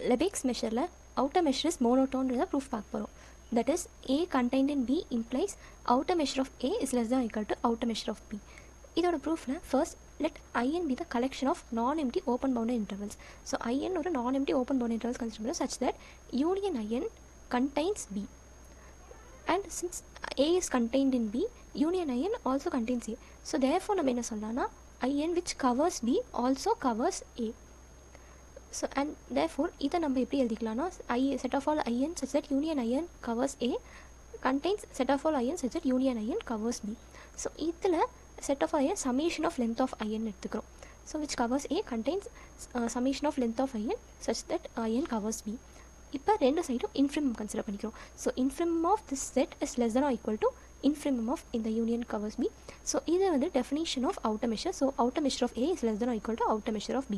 Lebesgue measureல outer measure is monotone proof பார்க்க போகிறோம். That is, A contained in B implies outer measure of A is less than or equal to outer measure of B. இதோட ப்ரூஃபில் first let In be the collection of non-empty open bounded intervals. So In ஒரு non-empty open bounded intervals consider பண்ணுறோம் such that union In contains B. And since A is contained in B, union In also contains A. So therefore நம்ம என்ன சொல்லலாம்னா In which covers B also covers A. So and therefore இதை நம்ம எப்படி எழுதிக்கலாம்னா set of all In such that union In covers A contains set of all In such that union In covers B. So இதில் set of In summation of length of In எடுத்துக்கிறோம். So which covers A contains summation of length of In such that In covers B. இப்போ ரெண்டு சைடும் infimum consider பண்ணிக்கிறோம். So infimum of this set is less than or equal to infimum of in the union covers B. So இது வந்து definition of outer measure. So outer measure of A is less than or equal to outer measure of B.